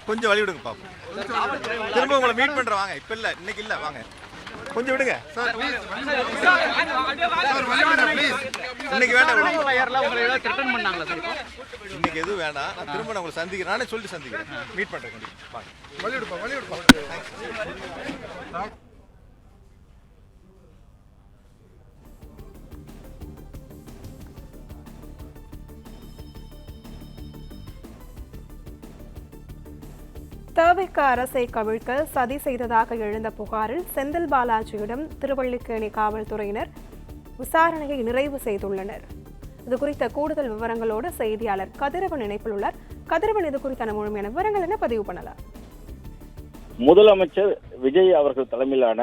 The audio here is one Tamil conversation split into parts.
கொஞ்சம் வழி விடுங்க பாப்போம். திரும்ப உங்களை மீட் பண்ற வாங்க. இப்ப இல்ல, இன்னைக்கு இல்ல, வாங்க கொஞ்சம் விடுங்க சார். இன்னைக்கு வேண்டாம், இன்னைக்கு எதுவும் வேண்டாம். நான் திரும்ப உங்களை சந்திக்கிறேன், நானே சொல்லிட்டு சந்திக்கிறேன், மீட் பண்றேன். தவிக அரசை கவிழ்க்க சதி செய்ததாக எழுந்த புகாரில் செந்தில் பாலாஜியிடம் திருவல்லிக்கேணி காவல்துறையினர் விசாரணையை நிறைவு செய்துள்ளனர். இது குறித்த கூடுதல் விவரங்களோடு செய்தியாளர் கதிரவன் இணைப்பில் உள்ளார். கதிரவன், இது குறித்தான முழுமையான விவரங்கள் என்ன பதிவு பண்ணலாம்? முதலமைச்சர் விஜய் அவர்கள் தலைமையிலான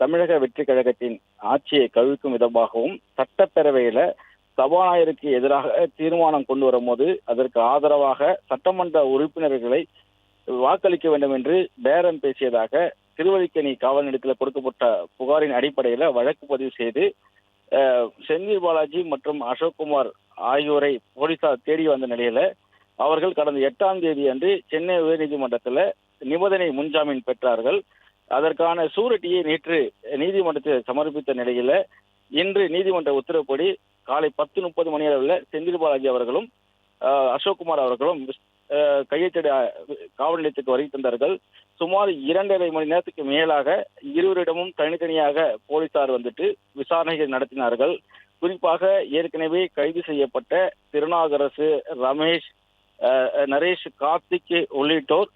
தமிழக வெற்றி கழகத்தின் ஆட்சியை கவிழ்க்கும் விதமாகவும் சட்டப்பேரவையில சபாநாயகருக்கு எதிராக தீர்மானம் கொண்டு வரும்போது அதற்கு ஆதரவாக சட்டமன்ற உறுப்பினர்களை வாக்களிக்க வேண்டும் என்று பேரம் பேசியதாக திருவல்லிக்கேணி காவல் நிலையத்தில் கொடுக்கப்பட்ட புகாரின் அடிப்படையில் வழக்கு பதிவு செய்து செந்தில் பாலாஜி மற்றும் அசோக்குமார் ஆகியோரை போலீசார் தேடி வந்த நிலையில அவர்கள் கடந்த 8ஆம் தேதி அன்று சென்னை உயர்நீதிமன்றத்தில் நிபந்தனை முன்ஜாமீன் பெற்றார்கள். அதற்கான சூரட்டியை நேற்று நீதிமன்றத்தில் சமர்ப்பித்த நிலையில இன்று நீதிமன்ற உத்தரவுப்படி காலை 10:30 மணி அளவில் செந்தில் பாலாஜி அவர்களும் அசோக்குமார் அவர்களும் கையெழுத்திட காவல் நிலையத்துக்கு வருகை தந்தார்கள். சுமார் 2.5 மணி நேரத்துக்கு மேலாக இருவரிடமும் தனித்தனியாக போலீசார் வந்துட்டு விசாரணைகள் நடத்தினார்கள். குறிப்பாக ஏற்கனவே கைது செய்யப்பட்ட திருநாகரசு, ரமேஷ், நரேஷ், கார்த்திக் உள்ளிட்டோர்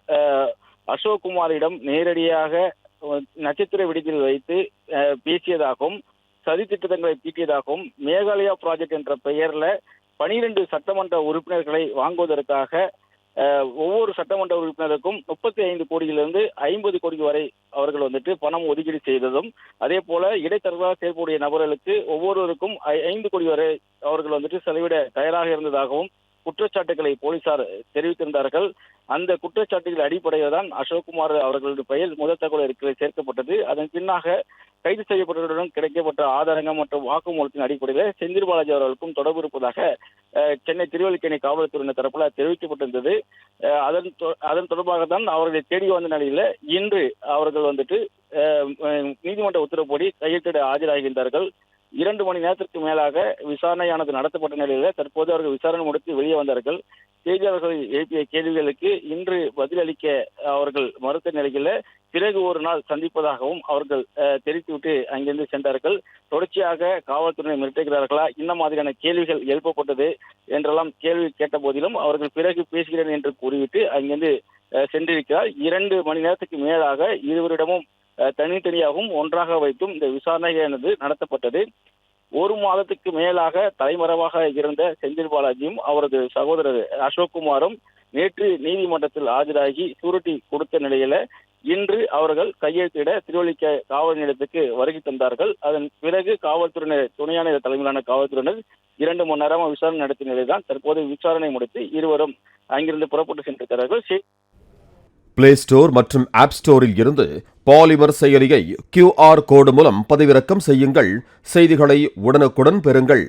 அசோக்குமாரிடம் நேரடியாக நட்சத்திர விடுதியில் வைத்து பேசியதாகவும் சதி திட்டங்களை தீட்டியதாகவும் மேகாலயா ப்ராஜெக்ட் என்ற பெயர்ல 12 சட்டமன்ற உறுப்பினர்களை வாங்குவதற்காக ஒவ்வொரு சட்டமன்ற உறுப்பினருக்கும் 35 கோடியிலிருந்து 50 கோடி வரை அவர்கள் வந்துட்டு பணம் ஒதுக்கீடு செய்ததும், அதே போல இடைத்தரகராக செயல்படக்கூடிய நபர்களுக்கு ஒவ்வொருவருக்கும் 5 கோடி வரை அவர்கள் வந்துட்டு செலவிட தயாராக இருந்ததாகவும் குற்றச்சாட்டுகளை போலீசார் தெரிவித்திருந்தார்கள். அந்த குற்றச்சாட்டுகள் அடிப்படையில் தான் அசோக்குமார் அவர்களுடைய பெயர் முதல் தகவல் அறிக்கையில் சேர்க்கப்பட்டது. அதன் பின்னாக கைது செய்யப்பட்டவர்களுடன் கிடைக்கப்பட்ட ஆதாரங்கள் மற்றும் வாக்குமூலத்தின் அடிப்படையில் செந்தில் பாலாஜி அவர்களுக்கும் தொடர்பு இருப்பதாக சென்னை திருவல்லிக்கேணி காவல்துறையினர் தரப்புல தெரிவிக்கப்பட்டிருந்தது. அதன் தொடர்பாக தான் அவர்களை தேடி வந்த நிலையில இன்று அவர்கள் வந்துட்டு நீதிமன்ற உத்தரவுப்படி கையெழுத்திட ஆஜராகின்றார்கள். 2 மணி நேரத்திற்கு மேலாக விசாரணையானது நடத்தப்பட்ட நிலையில தற்போது அவர்கள் விசாரணை முடித்து வெளியே வந்தார்கள். செய்தியாளர்கள் எழுப்பிய கேள்விகளுக்கு இன்று பதிலளிக்க அவர்கள் மறுத்த நிலையில பிறகு ஒரு நாள் சந்திப்பதாகவும் அவர்கள் தெரிவித்துவிட்டு அங்கிருந்து சென்றார்கள். தொடர்ச்சியாக காவல்துறையினர் மிரட்டுகிறார்களா, இந்த மாதிரியான கேள்விகள் எழுப்பப்பட்டது என்றெல்லாம் கேள்வி கேட்ட போதிலும் அவர்கள் பிறகு பேசுகிறேன் என்று கூறிவிட்டு அங்கிருந்து சென்றிருக்கிறார். 2 மணி நேரத்துக்கு மேலாக இருவரிடமும் தனித்தனியாகவும் ஒன்றாக வைத்தும் இந்த விசாரணையானது நடத்தப்பட்டது. 1 மாதத்துக்கு மேலாக தலைமறைவாக இருந்த செந்தில் பாலாஜியும் அவரது சகோதரர் அசோக்குமாரும் நேற்று நீதிமன்றத்தில் ஆஜராகி சூரட்டி கொடுத்த நிலையில இன்று அவர்கள் கையெழுத்திட திருவல்லிக்கேணி காவல் நிலையத்துக்கு வருகை தந்தார்கள். அதன் பிறகு காவல்துறையினர், துணை ஆணையர் தலைமையிலான காவல்துறையினர் 2 மணி நேரமாக விசாரணை நடத்திய நிலையில்தான் தற்போது விசாரணை முடித்து இருவரும் அங்கிருந்து புறப்பட்டு சென்றிருக்கிறார்கள். பிளே ஸ்டோர் மற்றும் ஆப் ஸ்டோரில் இருந்து பாலிமர் செயலியை QR கோடு மூலம் பதிவிறக்கம் செய்யுங்கள். செய்திகளை உடனுக்குடன் பெறுங்கள்.